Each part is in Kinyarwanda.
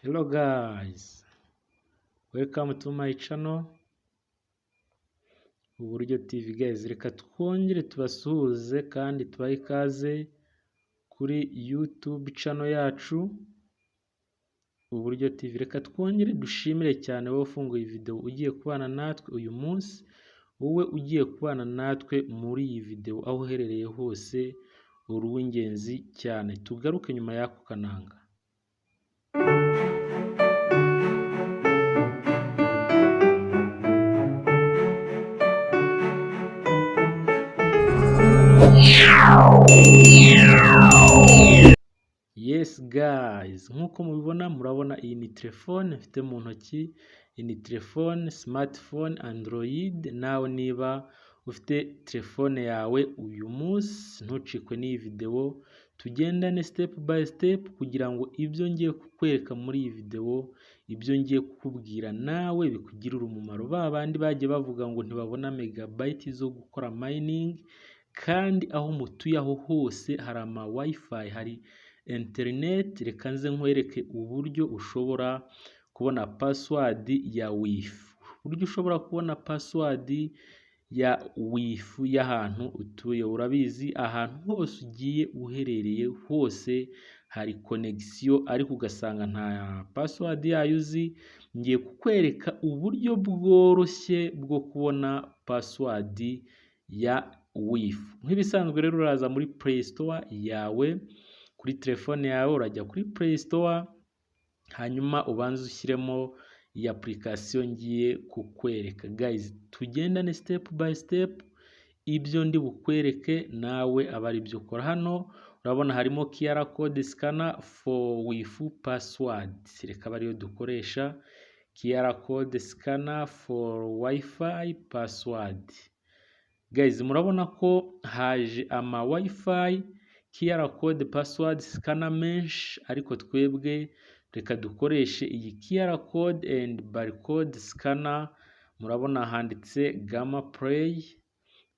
Hello guys, welcome to my channel Uburyo TV guys. Reka twongere tubasuhuze kandi tubahe ikaze kuri YouTube channel yacu Uburyo TV. Reka twongere dushimire cyane wowe ufunguye iyi video ugiye kubana natwe uyu munsi, wowe ugiye kubana natwe muri iyi video aho uherereye hose, uri uw'ingenzi cyane. Tugaruke nyuma y'ako kananga. Yes guys, nkuko mubibona murabona iyi ni telefone mfite mu ntoki. Iyi ni telefone smartphone Android. Nawe niba ufite telefone yawe uyu munsi ntucikwe n'iyi video, tugendane step by step kugira ngo ibyo ngiye kukwereka muri iyi video, ibyo ngiye kukubwira nawe bikugirira umumaro. Babandi bagiye bavuga ngo ntibabona megabyte zo gukora mining, kandi aho mutuye aho hose hari ama wifi, hari internet. Reka nze nkwereke uburyo ushobora kubona password ya wifi, uburyo ushobora kubona password ya wifi y'ahantu utuye. Urabizi ahantu hose ugiye uherereye hose hari connection, ariko ugasanga nta password yayo uzi. Ngiye kukwereka uburyo bworoshye bwo kubona password ya wifi. Nk'ibisanzwe rero uraza muri Play Store yawe, kuri telefone yawe urajya kuri Play Store, hanyuma ubanze ushyiremo iyi application ngiye kukwereka. Guys, tugendane step by step, ibyo ndi bukwereke nawe aba ari byo ukora. Hano urabona harimo QR code scanner for wifi password. Reka aba ariyo dukoresha, QR code scanner for wifi password. Guys, murabona ko haje ama wifi QR code password scanner menshi, ariko twebwe reka dukoreshe iyi QR code and barcode scanner. Murabona handitse Gamma Play,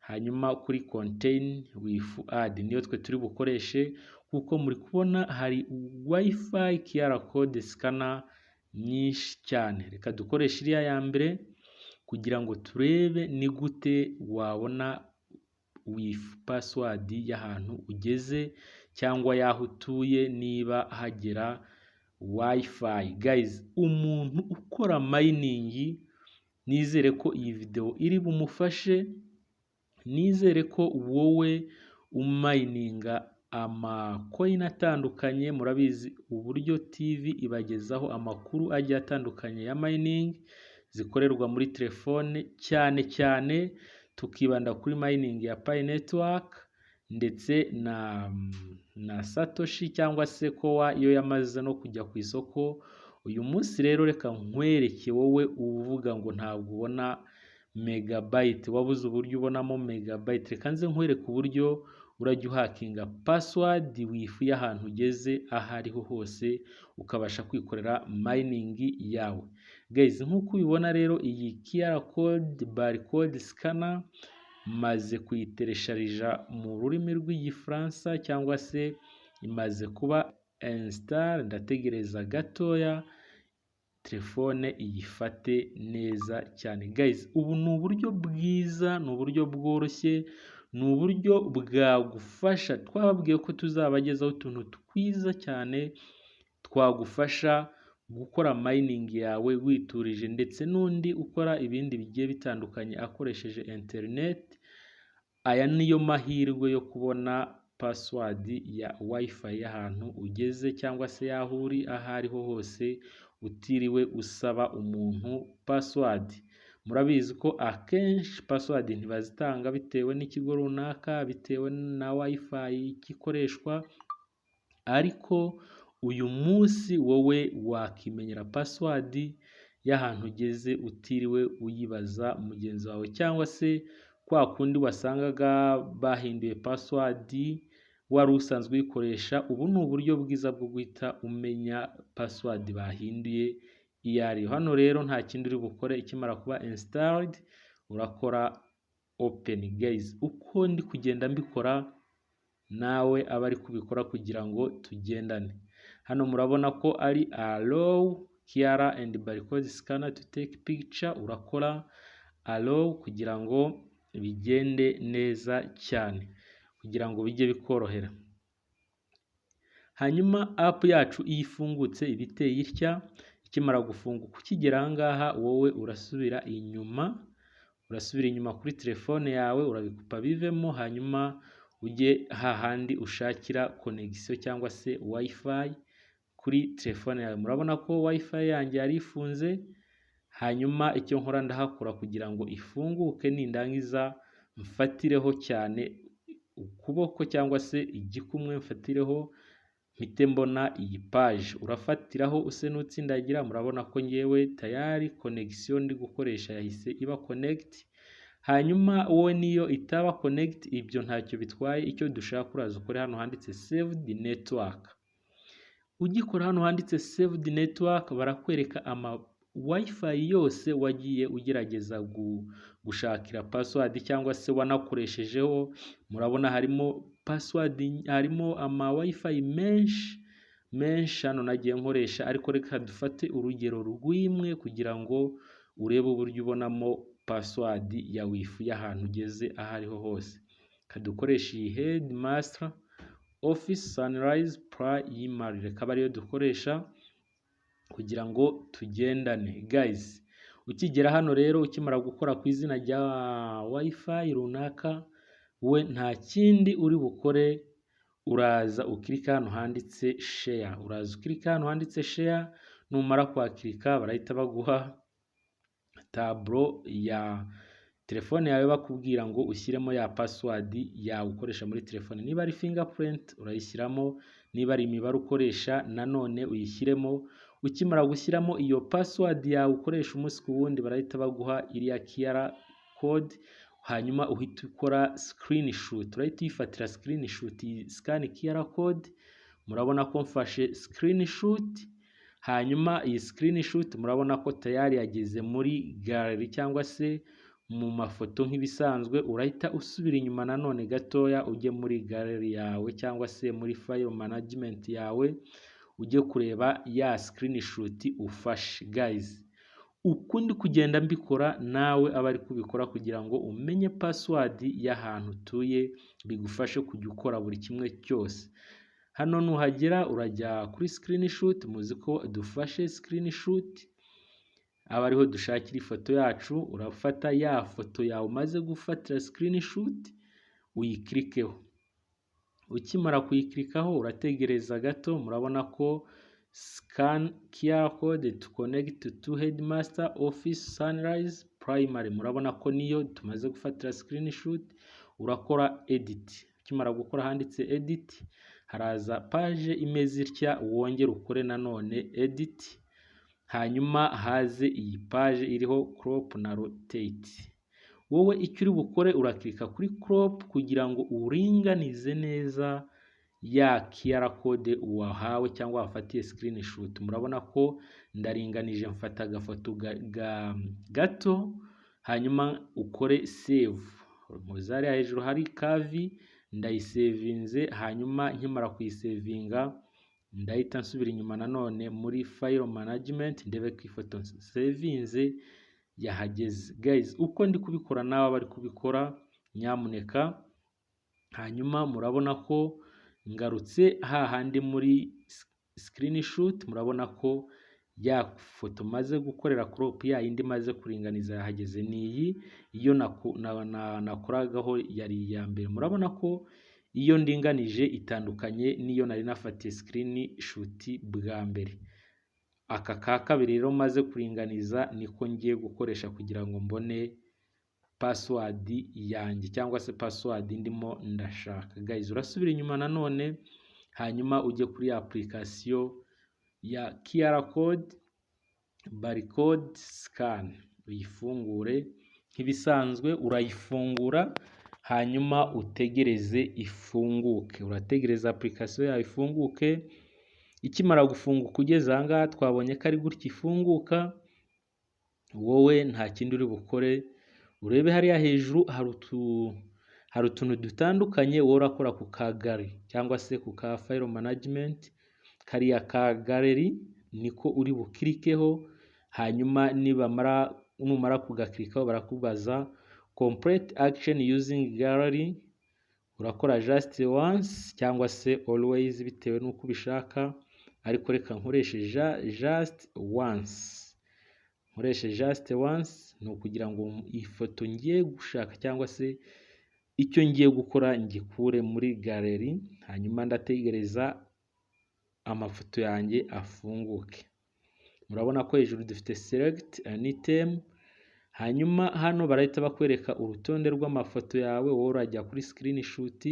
hanyuma kuri contain with add niyo twe turi bukoreshe, kuko muri kubona hari wifi QR code scanner nyinshi cyane. Reka dukoreshe iriya ya mbere kugira ngo turebe ni gute wabona wifi password y'ahantu ugeze cyangwa y'aho utuye niba hagera wifi. Guys, umuntu ukora mining, nizere ko iyi video iri bumufashe. Nizere ko wowe umininga amacoin atandukanye. Murabizi uburyo TV ibagezaho amakuru agiye atandukanye ya mining zikorerwa muri telefone, cyane cyane tukibanda kuri mining ya Pi network ndetse na Satoshi cyangwa se Kowa iyo yamaze no kujya ku isoko. Uyu munsi rero reka nkwereke wowe uvuga ngo ntabwo ubona megabyte, wabuze uburyo ubonamo megabyte. Reka nze nkwereke uburyo urajya uhakinga password wifi y'ahantu ugeze aho ariho hose, ukabasha kwikorera mining yawe. Guys, nkuko ubibona rero iyi QR code barcode scanner maze kuyiteresharija mu rurimi rw'igifaransa, cyangwa se imaze kuba install. Ndategereza gatoya telefone iyifate neza cyane. Guys, ubu ni uburyo bwiza, ni uburyo bworoshye, ni uburyo bwagufasha. Twababwiye ko tuzabagezaho utuntu twiza cyane twagufasha gukora mining yawe witurije, ndetse n'undi ukora ibindi bigiye bitandukanye akoresheje internet. Aya niyo mahirwe yo kubona password ya wifi y'ahantu ugeze, cyangwa se yaho uri aho ariho hose, utiriwe usaba umuntu password. Murabizi ko akenshi password ntibazitanga bitewe n'ikigo runaka, bitewe na wifi ikoreshwa, ariko uyu munsi wowe wakimenyera password y'ahantu ugeze utiriwe uyibaza mugenzi wawe, cyangwa se kwa kundi wasangaga bahinduye password wari usanzwe uyikoresha. Ubu ni uburyo bwiza bwo guhita umenya password bahinduye iyo ariyo. Hano rero nta kindi uri bukore, ikimara kuba installed urakora open. Guys, uko ndi kugenda mbikora nawe aba ari kubikora kugira ngo tugendane. hano murabona ko ari allow QR and barcode scanner to take picture, urakora allow kugira ngo bigende neza cyane, kugira ngo bijye bikorohera. Hanyuma app yacu iyo ifungutse ibiteye itya, ikimara gufunguka ukigera aha ngaha wowe urasubira inyuma kuri telefone yawe, urabikupa bivemo, hanyuma ujye hahandi ushakira connection cyangwa se wifi kuri telefone yawe. Murabona ko wifi yanjye yari ifunze, hanyuma icyo nkora ndahakora kugira ngo ifunguke, nindangiza mfatireho cyane ukuboko cyangwa se igikumwe, mfatireho mpite mbona iyi page. Urafatiraho use n'utsindagira. Murabona ko ngewe tayari connection ndi gukoresha yahise iba connect. Hanyuma wowe niyo itaba connect, ibyo ntacyo bitwaye. Icyo dushaka uraza ukore hano handitse saved network. Ugikora hano handitse saved network, barakwereka ama wifi yose wagiye ugerageza gushakira password cyangwa se wanakoreshejeho. Murabona harimo password, harimo ama wifi menshi hano nagiye nkoresha, ariko reka dufate urugero rw'imwe kugira ngo urebe uburyo ubonamo password ya wifi y'ahantu ugeze aho ariho hose. Kadukoresha iyi headmaster office sunrise primary, reka ariyo dukoresha kugira ngo tugendane. Guys, ukigera hano rero ukimara gukora ku izina rya wifi runaka, we nta kindi uri bukore, uraza ukirika hano handitse share. Numara kwakirika barahita baguha tableau ya telefone yawe bakubwira ngo ushyiremo ya password yawe ukoresha muri telefone. Niba ari fingerprint urayishyiramo, niba ari imibare ukoresha nanone uyishyiremo. Ukimara gushyiramo iyo password yawe ukoresha umunsi ku wundi, barahita baguha iriya QR code, hanyuma uhita ukora screenshot. Urahita uyifatira screenshot, scan QR code. Murabona ko mfashe screenshot, hanyuma iyi screenshot murabona ko tayari yageze muri gallery cyangwa se mu mafoto nk'ibisanzwe. Urahita usubira inyuma nanone gatoya ujye muri gallery yawe cyangwa se muri file management yawe, ujye kureba ya screenshot ufashe. Guys, ukundi kugenda mbikora nawe aba ari kubikora kugira ngo umenye password y'ahantu utuye, bigufashe kujya ukora buri kimwe cyose. Hano nuhagera urajya kuri screenshot, muzi ko dufashe screenshot aba ariho dushakira ifoto yacu. Urafata ya foto yawe umaze gufatira screenshot uyikirikeho. Ukimara kuyikirikaho urategereza gato. Murabona ko scan QR code to connect to headmaster office sunrise primary. Murabona ko niyo tumaze gufatira screenshot. Urakora edit. Ukimara gukora handitse edit, haraza page imeze itya, wongera ukore nanone edit, hanyuma haze iyi page iriho crop na rotate. Wowe icyo uri bukore urakirika kuri crop kugira ngo uringanize neza ya QR code wahawe cyangwa wafatiye screenshot. Murabona ko ndaringanije, mfata agafoto gato, hanyuma ukore save. Muzari hejuru hari kavi, ndayisevinze. Hanyuma nkimara kuyisevinga ndahita nsubira inyuma nanone muri file management ndebe ko ifoto savinze yahageze. Guys, uko ndi kubikora nawe bari kubikora, nyamuneka. Hanyuma murabona ko ngarutse hahandi muri screenshot. Murabona ko ya foto maze gukorera crop ya yindi maze kuringaniza yahageze. Niyi iyo nakoragaho yari iya mbere. Murabona ko iyo ndinganije itandukanye niyo nari nafatiye screenshot bwa mbere. Aka ka kabiri rero maze kuringaniza niko ngiye gukoresha kugira ngo mbone password yanjye cyangwa se password ndimo ndashaka. Guys, urasubira inyuma nanone, hanyuma ujye kuri application ya QR code barcode scan, uyifungure nk'ibisanzwe. Urayifungura hanyuma utegereze ifunguke. Urategereza application yawe ifunguke. Ikimara gufunguka ugeze aha ngaha twabonye ko ari gutya ifunguka. Wowe nta kindi uri bukore, urebe hariya hejuru hari utuntu dutandukanye wowe urakora ku kagari cyangwa se ku ka file management. kariya ka galeri niko uri bukirikeho, hanyuma numara kugakirikaho barakubaza complete action using gallery, urakora just once cyangwa se always bitewe n'uko ubishaka, ariko reka nkoreshe just once. Nkoreshe just once ni ukugira ngo ifoto ngiye gushaka cyangwa se icyo ngiye gukora ngikure muri galeri, hanyuma ndategereza amafoto yanjye afunguke. Murabona ko hejuru dufite select an item, hanyuma hano barahita bakwereka urutonde rw'amafoto yawe, wowe urajya kuri screenshot.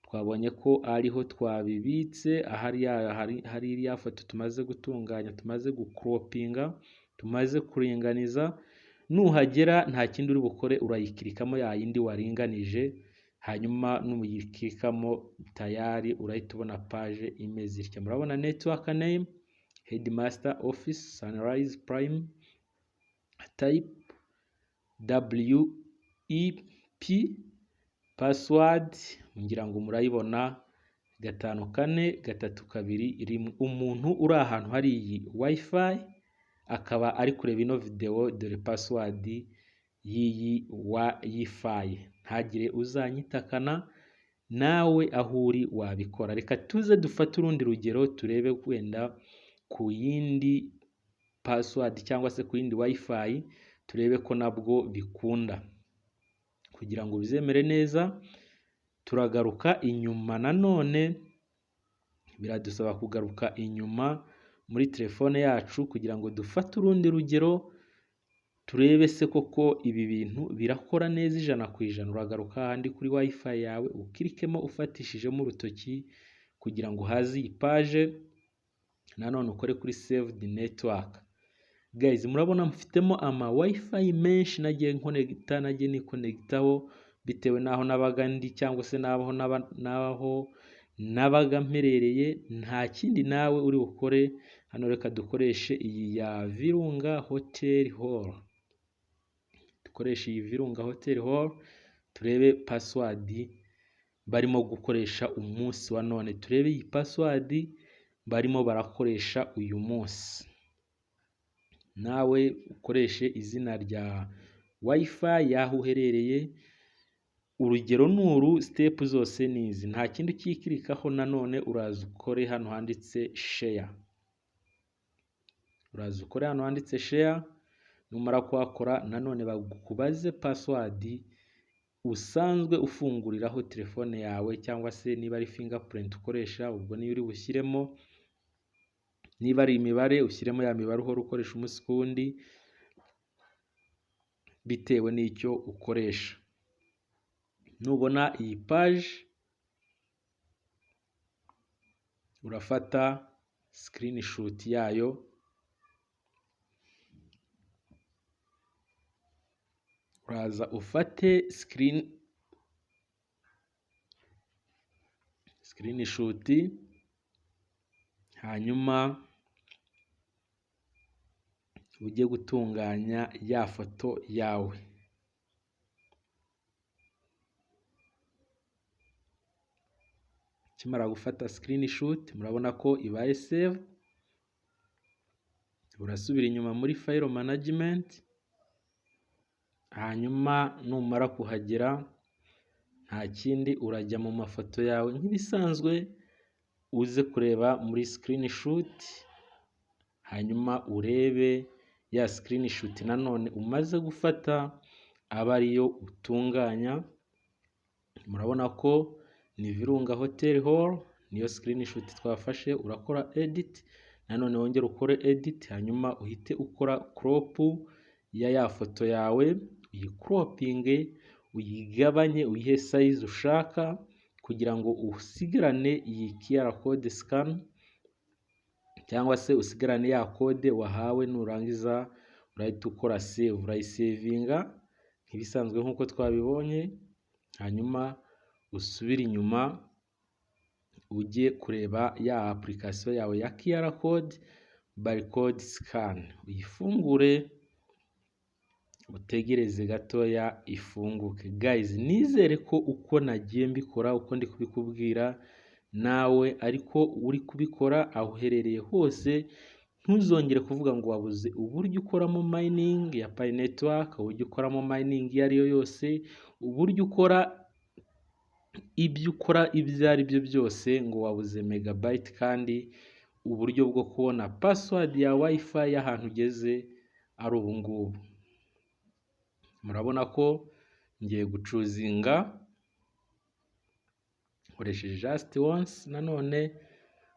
Twabonye ko ariho twabibitse, hari iriya foto tumaze gutunganya, tumaze gukropinga, tumaze kuringaniza. Nuhagera nta kindi uri bukore, urayikirikamo ya yindi waringanije, hanyuma numuyikirikamo tayari urahita ubona page imeze itya. Murabona network name, headmaster office, Sunrise Prime, type WEP, password ngira ngo murayibona 54321. Umuntu uri ahantu hari iyi wifi akaba ari kureba ino video, dore password y'iyi wifi. Ntagire uzanyitakana, nawe aho uri wabikora. Reka tuze dufate urundi rugero turebe wenda ku yindi password cyangwa se ku yindi wifi, turebe ko nabwo bikunda. Kugira ngo bizemere neza turagaruka inyuma, nanone biradusaba kugaruka inyuma muri telefone yacu kugira ngo dufate urundi rugero turebe se koko ibi bintu birakora neza 100%. Uragaruka handi kuri wifi yawe ukirikemo ufatishijemo urutoki kugira ngo haze iyi page, nanone ukore kuri save the network. Guys, murabona mfitemo ama wifi menshi nagiye nikonegitaho bitewe naho nabaga ndi cyangwa se naho nabaga mperereye. Nta kindi nawe uri bukore hano, reka dukoreshe iyi ya Virunga Hotel Hall. Dukoreshe iyi Virunga Hotel Hall turebe password barimo gukoresha umunsi wa none, turebe iyi password barimo barakoresha uyu munsi. Nawe ukoreshe izina rya wifi yaho uherereye, urugero nuru, step zose nizi, nta kindi ukikirikaho. Nanone uraza ukore hano handitse share, uraza ukore hano handitse share. Numara kuhakora nanone bakubaze password usanzwe ufunguriraho telefone yawe, cyangwa se niba ari fingerprint ukoresha ubwo niyo uri bushyiremo, niba ari imibare ushyiremo ya mibare uhora ukoresha umunsi kundi bitewe n'icyo ukoresha. Nubona iyi page urafata screenshot yayo, uraza ufate screenshot, hanyuma ujye gutunganya ya foto yawe. Kimara gufata screenshot, murabona ko ibaye save. Urasubira inyuma muri file management, hanyuma numara kuhagera nta kindi urajya mu mafoto yawe nk'ibisanzwe, uze kureba muri screenshot, hanyuma urebe ya screenshot nanone umaze gufata aba ariyo utunganya. Murabona ko ni Virunga Hotel Hall, niyo screenshot twafashe. Urakora edit, nanone wongera ukore edit, hanyuma uhite ukora crop ya foto yawe, uyicropinge, uyigabanye, uyihe size ushaka kugira ngo usigarane iyi QR code scan, cyangwa se usigarane ya code wahawe. Nurangiza urahita ukora save, urayisavinga nk'ibisanzwe nk'uko twabibonye, hanyuma usubire inyuma ujye kureba ya application yawe ya QR code barcode scan, uyifungure utegereze gatoya ifunguke. Guys, nizere ko uko nagiye mbikora, uko ndi kubikubwira nawe ariko uri kubikora aho uherereye hose, ntuzongere kuvuga ngo wabuze uburyo ukoramo mining ya Pi network, uburyo ukoramo mining iyo ariyo yose, uburyo ukora ibyo ukora ibyo ari byo byose ngo wabuze megabyte, kandi uburyo bwo kubona password ya wifi y'ahantu ugeze ari ubu ngubu. Murabona ko ngiye gucuzinga nkoresheje just once nanone,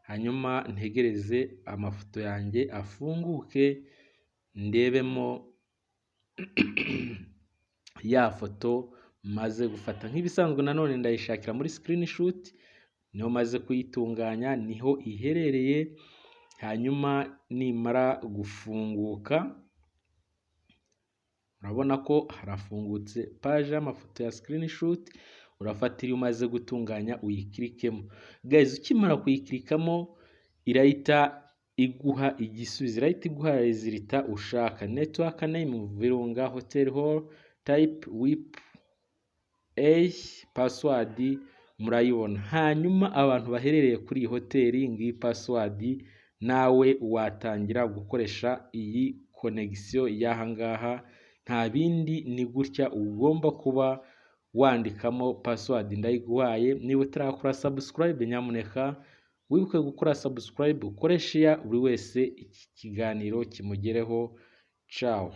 hanyuma ntegereze amafoto yanjye afunguke ndebemo ya foto maze gufata. Nk'ibisanzwe nanone ndayishakira muri screenshot, niho maze kuyitunganya, niho iherereye. Hanyuma nimara gufunguka, urabona ko harafungutse page y'amafoto ya screenshot, urafatira iyo umaze gutunganya uyiklikemo. Guys, ukimara kuyiklikamo irahita iguha igisubizo, irahita iguha resulta ushaka. Network name Virunga Hotel Hall, type WIP A, password murayibona. Hanyuma abantu baherereye kuri iyi hoteli, ngiyi password, nawe watangira gukoresha iyi connection y'aha ngaha. Nta bindi, ni gutya ugomba kuba wandikamo password ndayiguhaye. Niba utarakora subscribe, nyamuneka wibuke gukora subscribe, ukore share, buri wese iki kiganiro kimugereho. Ciao.